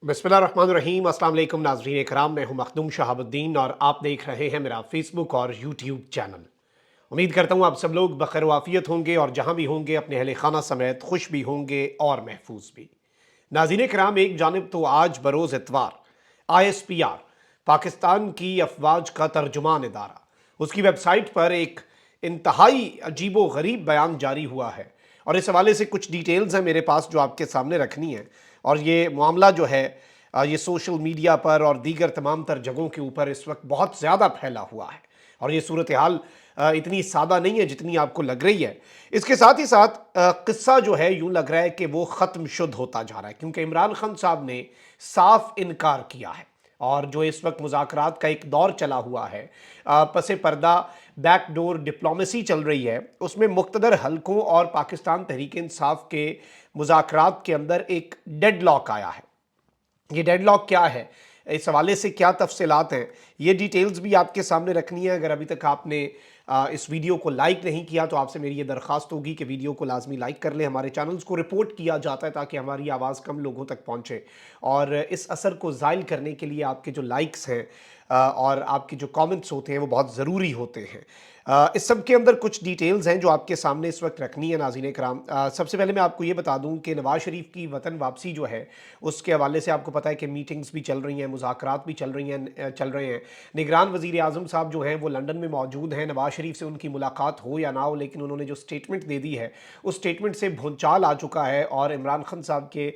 बिस्मिल्लाहिर्रहमानिर्रहीम। अस्सलाम वालेकुम नाज़रीन इकराम, मैं हूं मखदूम शहाबुद्दीन और आप देख रहे हैं मेरा फेसबुक और यूट्यूब चैनल। उम्मीद करता हूं आप सब लोग बखैर वाफियत होंगे और जहां भी होंगे अपने अहले खाना समेत खुश भी होंगे और महफूज भी। नाज़रीन इकराम, एक जानिब तो आज बरोज़ इतवार ISPR पाकिस्तान की अफवाज का तर्जुमान इदारा, उसकी वेबसाइट पर एक इंतहाई अजीबो गरीब बयान जारी हुआ है और इस हवाले से कुछ डिटेल्स हैं मेरे पास जो आपके सामने रखनी है। और ये मामला जो है ये सोशल मीडिया पर और दीगर तमाम तर जगहों के ऊपर इस वक्त बहुत ज़्यादा फैला हुआ है और ये सूरत हाल इतनी सादा नहीं है जितनी आपको लग रही है। इसके साथ ही साथ किस्सा जो है यूं लग रहा है कि वो ख़त्म शुद्ध होता जा रहा है, क्योंकि इमरान खान साहब ने साफ इनकार किया है और जो इस वक्त मुज़ाकरात का एक दौर चला हुआ है, पसे पर्दा बैकडोर डिप्लोमेसी चल रही है, उसमें मुख्तदर हलकों और पाकिस्तान तहरीक इंसाफ के मुज़ाकरात के अंदर एक डेडलॉक आया है। ये डेडलॉक क्या है, इस हवाले से क्या तफसीलात हैं, ये डिटेल्स भी आपके सामने रखनी है। अगर अभी तक आपने इस वीडियो को लाइक नहीं किया तो आपसे मेरी ये दरख्वास्त होगी कि वीडियो को लाजमी लाइक कर लें। हमारे चैनल्स को रिपोर्ट किया जाता है ताकि हमारी आवाज़ कम लोगों तक पहुँचे और इस असर को ज़ाइल करने के लिए आपके जो लाइक्स हैं और आपके जो कमेंट्स होते हैं वो बहुत ज़रूरी होते हैं। इस सब के अंदर कुछ डिटेल्स हैं जो आपके सामने इस वक्त रखनी है नाज़रीन कराम। सबसे पहले मैं आपको ये बता दूं कि नवाज़ शरीफ की वतन वापसी जो है उसके हवाले से आपको पता है कि मीटिंग्स भी चल रही हैं, मुज़ाकरात भी चल रहे हैं। निगरान वज़ीर आज़म साहब जो हैं वो लंदन में मौजूद हैं। नवाज़ शरीफ से उनकी मुलाकात हो या ना हो, लेकिन उन्होंने जो स्टेटमेंट दे दी है उस स्टेटमेंट से भूंचाल आ चुका है और इमरान खान साहब के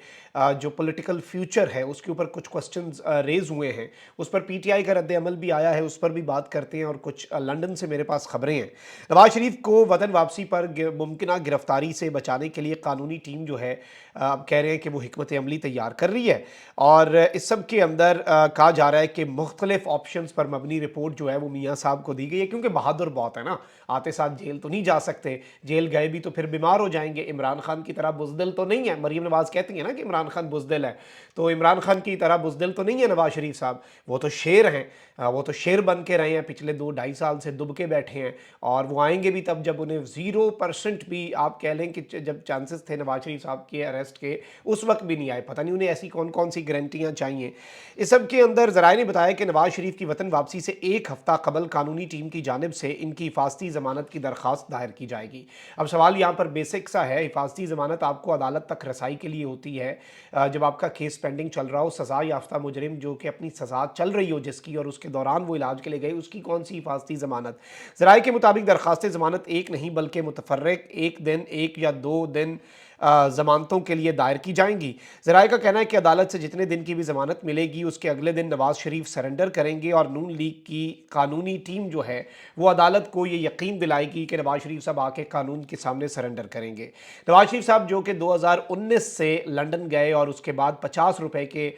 जो पॉलिटिकल फ्यूचर है उसके ऊपर कुछ क्वेश्चंस रेज हुए हैं। उस पर PTI का रद्द अमल भी आया है, उस पर भी बात करते हैं और कुछ लंदन से मेरे पास खबरें हैं। नवाज शरीफ को वतन वापसी पर मुमकिन गिरफ्तारी से बचाने के लिए कानूनी टीम जो है अब कह रहे हैं कि वो हिकमत अमली तैयार कर रही है और इस सब के अंदर कहा जा रहा है कि मुख्तलिफ ऑप्शंस पर मबनी रिपोर्ट जो है वो मियाँ साहब को दी गई है, क्योंकि बहादुर बहुत है ना, आते साथ जेल तो नहीं जा सकते, जेल गए भी तो फिर बीमार हो जाएंगे। इमरान खान की तरह बुजदिल तो नहीं है, मरीम नवाज कहती है ना कि इमरान खान बुजदिल है, तो इमरान खान की तरह बुजदिल तो नहीं है नवाज शरीफ साहब, वो तो शेर हैं। वो तो शेर बन के रहे हैं, पिछले 2-2.5 साल से दुब के बैठे हैं और वो आएंगे भी तब जब उन्हें 0% भी आप कह लें कि जब चांसेस थे नवाज शरीफ साहब के अरेस्ट के उस वक्त भी नहीं आए। पता नहीं उन्हें ऐसी कौन कौन सी गारंटियां चाहिए। इस सब के अंदर ज़राए ने बताया कि नवाज शरीफ की वतन वापसी से एक हफ्ता कबल कानूनी टीम की जानिब से इनकी हिफाजती ज़मानत की दरख्वास्त दायर की जाएगी। अब सवाल यहाँ पर बेसिक सा है, हिफाजती ज़मानत आपको अदालत तक रसाई के लिए होती है जब आपका केस पेंडिंग चल रहा हो, सज़ा याफ्ता मुजरिम जो कि अपनी सज़ा चल रही हो जिसकी और उसके दौरान वो इलाज के लिए गए, उसकी कौन सी हिफाजती ज़मानत। ज़राए के मुताबिक दरख्वास्त ज़मानत एक नहीं बल्कि मुतफर्रिक एक दिन, 1 या 2 दिन ज़मानतों के लिए दायर की जाएंगी। ज़राए का कहना है कि अदालत से जितने दिन की भी ज़मानत मिलेगी उसके अगले दिन नवाज शरीफ सरेंडर करेंगे और नून लीग की कानूनी टीम जो है वो अदालत को ये यकीन दिलाएगी कि नवाज शरीफ साहब आके कानून के सामने सरेंडर करेंगे। नवाज शरीफ साहब जो कि 2019 से लंदन गए और उसके बाद 50 रुपए के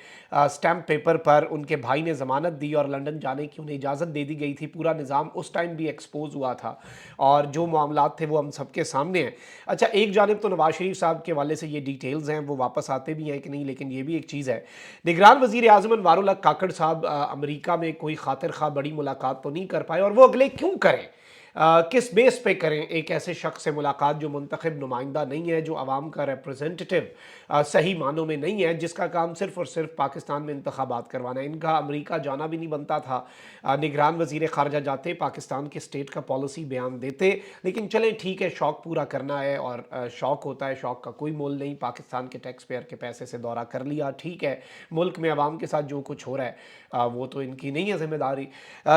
स्टैम्प पेपर पर उनके भाई ने ज़मानत दी और लंदन जाने की उन्हें इजाज़त दे दी गई थी। पूरा निज़ाम उस टाइम भी एक्सपोज हुआ था और जो मामलात थे वो हम सबके सामने हैं। अच्छा, एक जानिब तो नवाज शरीफ साहब के वाले से ये डिटेल्स हैं, वो वापस आते भी हैं कि नहीं, लेकिन ये भी एक चीज़ है। निगरान वज़ीर आज़म अनवारुल हक काकड़ साहब अमेरिका में कोई खातिर खा बड़ी मुलाकात तो नहीं कर पाए, और वो अगले क्यों करें, किस बेस पे करें एक ऐसे शख्स से मुलाकात जो मुंतखब नुमाइंदा नहीं है, जो आवाम का रिप्रेजेंटेटिव सही मानों में नहीं है, जिसका काम सिर्फ और सिर्फ पाकिस्तान में इंतखाबात करवाना है। इनका अमेरिका जाना भी नहीं बनता था। निगरान वज़ीर ख़ारजा जाते, पाकिस्तान के स्टेट का पॉलिसी बयान देते, लेकिन चलें ठीक है, शौक़ पूरा करना है और शौक़ होता है, शौक़ का कोई मोल नहीं। पाकिस्तान के टैक्स पेयर के पैसे से दौरा कर लिया, ठीक है, मुल्क में आवाम के साथ जो कुछ हो रहा है वो तो इनकी नहीं है जिम्मेदारी।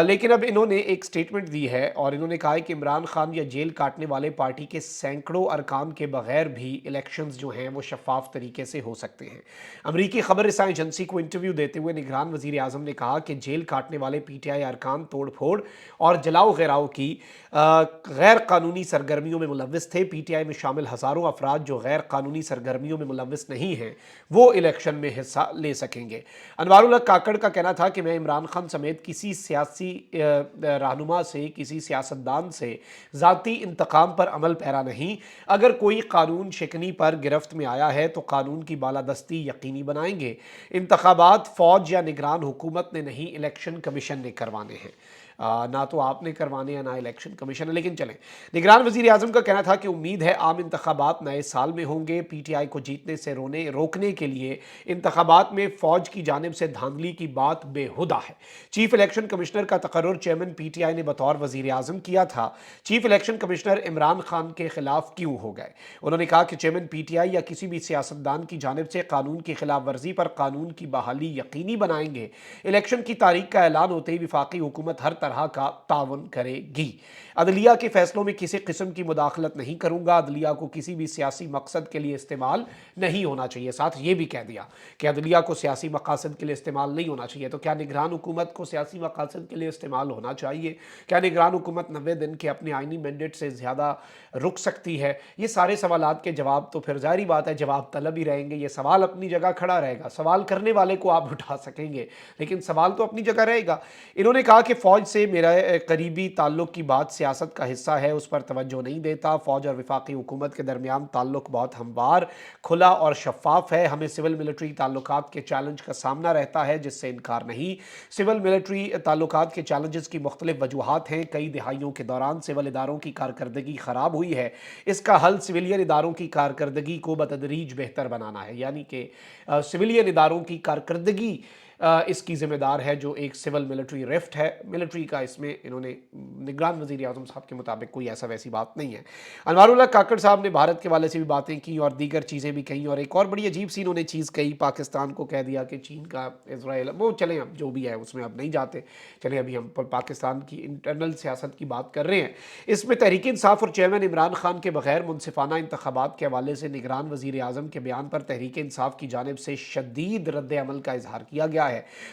लेकिन अब इन्होंने एक स्टेटमेंट दी है और इन्होंने कहा है कि इमरान खान या जेल काटने वाले पार्टी के सैकड़ों अरकान के बगैर भी इलेक्शंस जो हैं वो शफाफ तरीके से हो सकते हैं। अमरीकी खबर रसां एजेंसी को इंटरव्यू देते हुए निगरान वज़ीर आज़म ने कहा कि जेल काटने वाले PTI अरकान तोड़ फोड़ और जलाओ ग़ैराओं की गैर कानूनी सरगर्मियों में मुलव्विस थे। PTI में शामिल हज़ारों अफराद जो गैर कानूनी सरगर्मियों में मुलव्विस नहीं हैं वो इलेक्शन में हिस्सा ले सकेंगे। अनवारुल हक काकड़ का कहना था कि मैं इमरान खान समेत किसी सियासी रहनुमा से, किसी सियासतदान से ज़ाती इंतकाम पर अमल पैरा नहीं। अगर कोई कानून शिकनी पर गिरफ्त में आया है तो कानून की बालादस्ती यकीनी बनाएंगे। इंतखाबात फ़ौज या निगरान हुकूमत ने नहीं, इलेक्शन कमीशन ने करवाने हैं। ना तो आपने करवाने हैं ना इलेक्शन कमीशन। लेकिन चलें, निगरान वजीर आजम का कहना था कि उम्मीद है आम इंतखाबात नए साल में होंगे। PTI को जीतने से रोकने के लिए इंतखाबात में फौज की जानिब से धांधली की बात बेहुदा है। चीफ इलेक्शन कमिश्नर का तकर्रुर चेयरमैन PTI ने बतौर वजीर आजम किया था। Chief election commissioner Imran Khan के खिलाफ क्यों हो गए? उन्होंने कहा कि चेयरमैन PTI या किसी भी सियासतदान की जानिब से कानून की खिलाफ वर्जी पर कानून की बहाली यकीनी बनाएंगे। इलेक्शन की तारीख का ऐलान होते ही वफाकी हुकूमत हर तरह का तावन करेगी। अदलिया के फैसलों में किसी किस्म की मुदाखलत नहीं करूंगा। अदलिया को किसी भी सियासी मकसद के लिए इस्तेमाल नहीं होना चाहिए। साथ ये भी कह दिया कि अदलिया को सियासी मकासद के लिए इस्तेमाल नहीं होना चाहिए। तो क्या निगरान हुकूमत को सियासी मकासद के लिए इस्तेमाल होना चाहिए? क्या निगरान हुकूमत 90 दिन के अपने आइनी मैंडेट से ज़्यादा रुक सकती है? ये सारे सवालात के जवाब तो फिर जाहिर बात है जवाब तलब ही रहेंगे। ये सवाल अपनी जगह खड़ा रहेगा, सवाल करने वाले को आप उठा सकेंगे, लेकिन सवाल तो अपनी जगह रहेगा। इन्होंने कहा कि फ़ौज से मेरा करीबी ताल्लुक़ की बात सियासत का हिस्सा है, उस पर तवज्जो नहीं देता। फ़ौज और वफाकी हुकूमत के दरमियान ताल्लुक़ बहुत हमवार, खुला और शफाफ है। हमें सिविल मिलिट्री ताल्लुकात के चैलेंज का सामना रहता है, जिससे इनकार नहीं। सिविल मिलिट्री ताल्लुकात के चैलेंजेस की मुख्तलिफ वजूहात हैं। कई दिहाइयों के दौरान सिविल इदारों की कारकर्दगी ख़राब हुई है। इसका हल सिविलियन इदारों की कारकर्दगी को बतदरीज बेहतर बनाना है। यानी कि सिविलियन इदारों की कारकर्दगी इसकी ज़िम्मेदार है, जो एक सिविल मिलिट्री रिफ्ट है। मिलिट्री का इसमें इन्होंने निगरान वज़ीर आज़म साहब के मुताबिक कोई ऐसा वैसी बात नहीं है। अनवारुल्लाह काकड़ साहब ने भारत के वाले से भी बातें की और दीगर चीज़ें भी कहीं, और एक और बड़ी अजीब सी इन्होंने चीज़ कही, पाकिस्तान को कह दिया कि चीन का इजराइल, वो चलें अब जो भी है उसमें अब नहीं जाते। चलें अभी हम पाकिस्तान की इंटरनल सियासत की बात कर रहे हैं। इसमें तहरीक इंसाफ और चेयरमैन इमरान खान के बगैर मुनसिफाना इंतखाबात के हवाले से निगरान वज़ीर आज़म के बयान पर तहरीक इंसाफ की जानिब से शदीद रद्द अमल का इजहार किया गया है।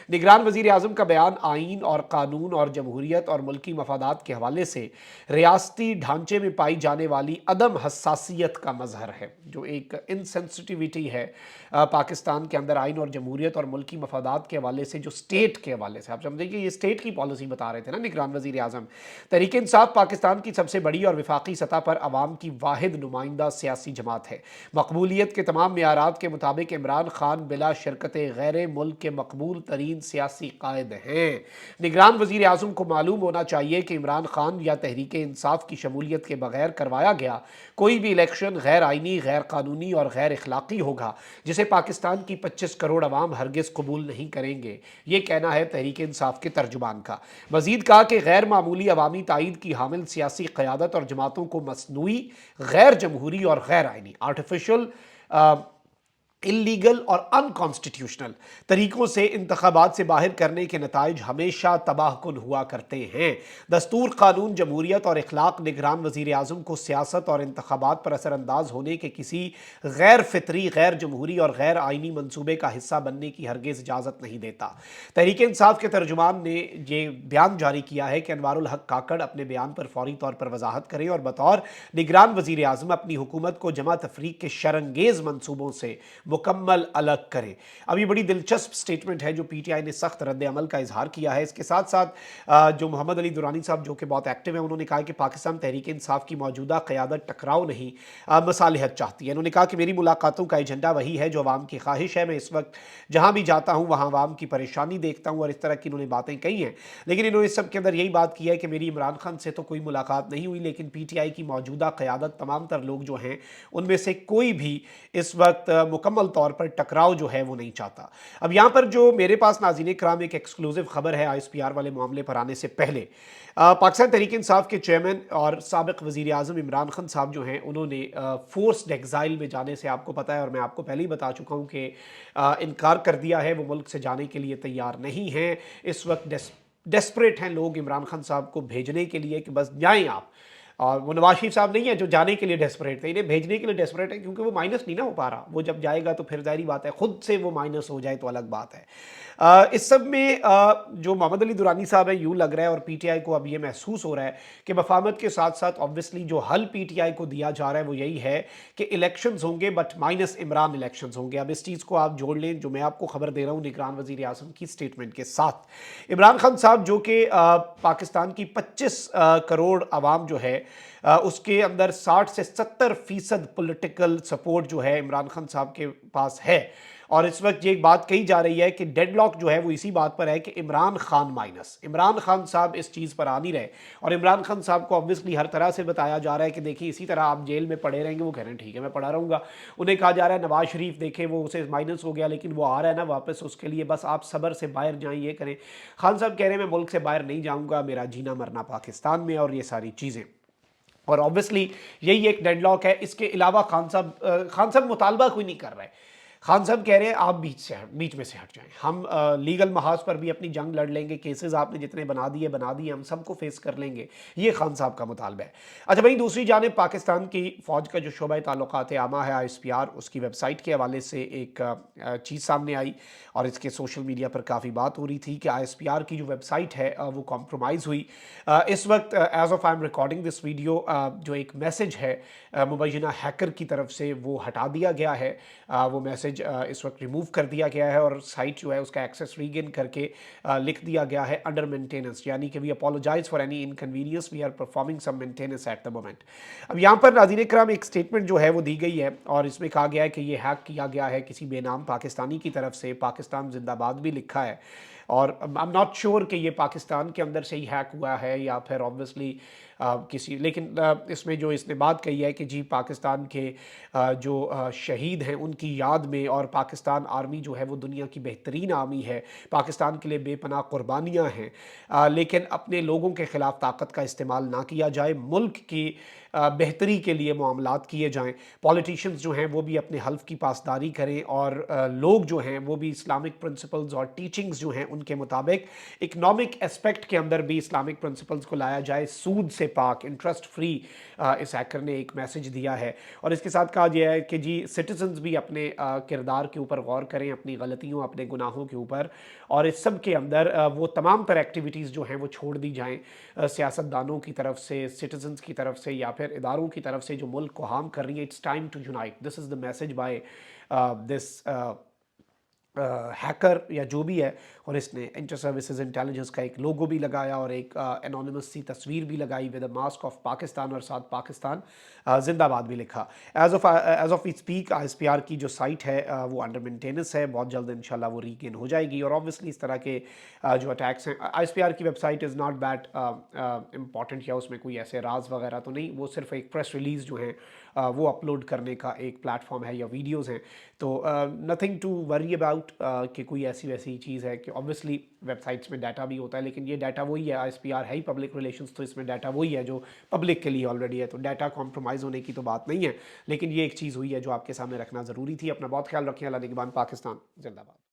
निगरान वज़ीर आज़म का बयान आइन और कानून और जमहूरियत और मुल्की मफादात के हवाले से रियासती ढांचे में पाई जाने वाली अदम हसासियत का मजहर है, जो एक इनसेंसिटिविटी है पाकिस्तान के अंदर आइन और जमहूरियत और मुल्की मफादात के हवाले से, जो स्टेट के हवाले से। आप समझेंगे ये स्टेट की पॉलिसी बता रहे थे ना निगरान वज़ीर आज़म। तहरीक इंसाफ पाकिस्तान की सबसे बड़ी और वफाकी सतह पर अवाम की वाहिद नुमाइंदा सियासी जमात है। मकबूलियत के तमाम मेयारात के मुताबिक इमरान खान बिला शिरकत गैर मुल्क के मकबूल तरीन सियासी कायद हैं। निगरान वज़ीर आज़म को मालूम होना चाहिए कि इमरान खान या तहरीक इंसाफ की शमूलियत के बगैर करवाया गया कोई भी इलेक्शन गैर आइनी, गैर कानूनी और गैर इखलाकी होगा, जिसे पाकिस्तान की 25 करोड़ अवाम हरगिज़ कबूल नहीं करेंगे। ये कहना है तहरीक इंसाफ के तर्जुमान का। मज़ीद कहा कि गैर मामूली अवामी ताईद की हामिल सियासी क़यादत और जमातों को मसनूई, गैर जमहूरी और गैर आइनी, आर्टिफिशियल, इल्लीगल और अनकॉन्स्टिट्यूशनल तरीक़ों से इंतखाबात से बाहर करने के नताइज हमेशा तबाहकुन हुआ करते हैं। दस्तूर, कानून, जमहूरियत और इखलाक निगरान वज़ीर आज़म को सियासत और इंतखाबात पर असरअंदाज होने के किसी गैर फितरी, गैर जमहूरी और गैर आइनी मनसूबे का हिस्सा बनने की हरगिज़ इजाज़त नहीं देता। तहरीक इंसाफ के तर्जुमान ने ये बयान जारी किया है कि अनवारुल हक काकड़ अपने बयान पर फौरी तौर पर वजाहत करें और बतौर निगरान वज़ीर आज़म अपनी हुकूमत को जमा तफरीक के शरंगेज़ मनसूबों से मुकम्मल अलग करें। अब ये बड़ी दिलचस्प स्टेटमेंट है जो PTI ने सख्त रद्द अमल का इजहार किया है। इसके साथ साथ जो मोहम्मद अली दुरानी साहब जो कि बहुत एक्टिव हैं, उन्होंने कहा कि पाकिस्तान तहरीक इंसाफ की मौजूदा क़यादत टकराव नहीं मसालिहत चाहती है। उन्होंने कहा कि मेरी मुलाकातों का एजेंडा वही है जो अवाम की ख्वाहिश है। मैं इस वक्त जहाँ भी जाता हूँ वहाँ अवाम की परेशानी देखता हूँ, और इस तरह की इन्होंने बातें कही हैं। लेकिन इन्होंने इस सब के अंदर यही बात की है कि मेरी इमरान खान से तो कोई मुलाकात नहीं हुई, लेकिन PTI की मौजूदा क़यादत, तमाम तर लोग जो हैं उनमें से कोई भी इस वक्त मुकम्मल तौर पर टकराव जो है वो नहीं चाहता। अब यहाँ पर जो मेरे पास नाज़रीन इकराम एक एक्सक्लूसिव खबर है ISPR वाले मामले पर आने से पहले, पाकिस्तान तहरीक इंसाफ के चेयरमैन और साबिक वज़ीर आज़म इमरान खान साहब जो हैं उन्होंने फोर्स्ड एग्ज़ाइल में जाने से, आपको पता है और मैं आपको पहले ही बता चुका हूँ कि इनकार कर दिया है। वो मुल्क से जाने के लिए तैयार नहीं हैं। इस वक्त डेस्परेट हैं लोग इमरान खान साहब को भेजने के लिए कि बस जाएँ आप। और वो नवाज शरीफ साहब नहीं है जो जाने के लिए डेस्परेट थे, इन्हें भेजने के लिए डेस्परेट है, क्योंकि वो माइनस नहीं ना हो पा रहा। वो जब जाएगा तो फिर जाहिर बात है खुद से वो माइनस हो जाए तो अलग बात है। इस सब में जो मोहम्मद अली दुरानी साहब है, यूँ लग रहा है और PTI को अब ये महसूस हो रहा है कि मफाहमत के साथ साथ ऑब्वियसली जो हल PTI को दिया जा रहा है वो यही है कि इलेक्शंस होंगे, बट माइनस इमरान इलेक्शंस होंगे। अब इस चीज़ को आप जोड़ लें जो मैं आपको खबर दे रहा हूँ निगरान वज़ीर आज़म की स्टेटमेंट के साथ। इमरान खान साहब जो कि पाकिस्तान की 25 करोड़ आवाम जो है उसके अंदर 60 से 70% पॉलिटिकल सपोर्ट जो है इमरान खान साहब के पास है, اور اس وقت یہ ایک بات کہی جا رہی ہے کہ ڈیڈ لاک جو ہے وہ اسی بات پر ہے کہ عمران خان مائنس، عمران خان صاحب اس چیز پر آ نہیں رہے، اور عمران خان صاحب کو obviously ہر طرح سے بتایا جا رہا ہے کہ دیکھیں اسی طرح آپ جیل میں پڑے رہیں گے، وہ کہہ رہے ہیں ٹھیک ہے میں پڑا رہوں گا۔ انہیں کہا جا رہا ہے نواز شریف دیکھیں وہ اسے مائنس ہو گیا لیکن وہ آ رہا ہے نا واپس، اس کے لیے بس آپ صبر سے باہر جائیں، یہ کریں۔ خان صاحب کہہ رہے ہیں میں ملک سے باہر نہیں جاؤں گا، میرا جینا مرنا پاکستان میں، اور یہ ساری چیزیں، اور obviously یہی ایک ڈیڈ لاک ہے۔ اس کے علاوہ خان صاحب مطالبہ کوئی نہیں کر رہے، خان صاحب کہہ رہے ہیں آپ بیچ میں سے ہٹ جائیں، ہم لیگل محاذ پر بھی اپنی جنگ لڑ لیں گے، کیسز آپ نے جتنے بنا دیے ہم سب کو فیس کر لیں گے، یہ خان صاحب کا مطالبہ ہے۔ اچھا بھائی، دوسری جانب پاکستان کی فوج کا جو شعبہ تعلقات عامہ ہے ISPR، اس کی ویب سائٹ کے حوالے سے ایک چیز سامنے آئی، اور اس کے سوشل میڈیا پر کافی بات ہو رہی تھی کہ ISPR کی جو ویب سائٹ ہے وہ کمپرومائز ہوئی۔ اس وقت as of I am recording this video, جو ایک میسج ہے مبینہ ہیکر کی طرف سے وہ ہٹا دیا گیا ہے، وہ میسج اس وقت ریموو کر دیا گیا ہے، اور سائٹ جو ہے اس کا ایکسیس ریگین کر کے لکھ دیا گیا ہے انڈر مینٹیننس، یعنی کہ we apologize for any inconvenience, we are performing some maintenance at the moment. اب یہاں پر ناظرین کرام ایک اسٹیٹمنٹ جو ہے وہ دی گئی ہے، اور اس میں کہا گیا ہے کہ یہ ہیک کیا گیا ہے کسی بے نام پاکستانی کی طرف سے، پاکستان زندہ باد بھی لکھا ہے، اور I'm not sure کہ یہ پاکستان کے اندر سے ہی ہیک ہوا ہے یا پھر obviously کسی، لیکن اس میں جو اس نے بات کہی ہے کہ جی پاکستان کے جو شہید ہیں ان کی یاد میں، اور پاکستان آرمی جو ہے وہ دنیا کی بہترین آرمی ہے، پاکستان کے لیے بے پناہ قربانیاں ہیں، لیکن اپنے لوگوں کے خلاف طاقت کا استعمال نہ کیا جائے، ملک کی بہتری کے لیے معاملات کیے جائیں، پولیٹیشنز جو ہیں وہ بھی اپنے حلف کی پاسداری کریں، اور لوگ جو ہیں وہ بھی اسلامک پرنسپلز اور ٹیچنگز جو ہیں ان کے مطابق اکنامک اسپیکٹ کے اندر بھی اسلامک پرنسپلز کو لایا جائے، سود سے پاک، انٹرسٹ فری، اس ہیکر نے ایک میسج دیا ہے۔ اور اس کے ساتھ کہا گیا ہے کہ جی سٹیزنز بھی اپنے کردار کے اوپر غور کریں، اپنی غلطیوں اپنے گناہوں کے اوپر، اور اس سب کے اندر وہ تمام تر ایکٹیویٹیز جو ہیں وہ چھوڑ دی جائیں، سیاستدانوں کی طرف سے، سٹیزنز کی طرف سے، یا پھر اداروں کی طرف سے جو ملک کو ہارم کر رہی ہیں۔ It's time to unite, this is the message by this hacker یا جو بھی ہے، اور اس نے انٹر سروسز انٹیلیجنس کا ایک لوگو بھی لگایا اور ایک انونیمس سی تصویر بھی لگائی with a mask of Pakistan, اور ساتھ پاکستان زندہ باد بھی لکھا۔ As of we speak ISPR کی جو سائٹ ہے وہ انڈر مینٹیننس ہے، بہت جلد انشاءاللہ وہ ریگین ہو جائے گی، اور obviously اس طرح کے جو اٹیکس ہیں، ISPR کی website is not that important, یا اس میں کوئی ایسے راز وغیرہ تو نہیں، وہ صرف ایک پریس ریلیز جو ہیں وہ اپلوڈ کرنے کا ایک پلیٹ فارم ہے یا ویڈیوز ہیں، تو نتھنگ ٹو وری اباؤٹ کہ کوئی ایسی ویسی چیز ہے کہ obviously ویب سائٹس میں ڈیٹا بھی ہوتا ہے، لیکن یہ ڈیٹا وہی ہے، ISPR ہے ہی پبلک ریلیشنز، تو اس میں ڈیٹا وہی ہے جو پبلک کے لیے آلریڈی ہے، تو ڈیٹا کمپرومائز ہونے کی تو بات نہیں ہے، لیکن یہ ایک چیز ہوئی ہے جو آپ کے سامنے رکھنا ضروری تھی۔ اپنا بہت خیال رکھیں، اللہ نگہبان، پاکستان زندہ باد۔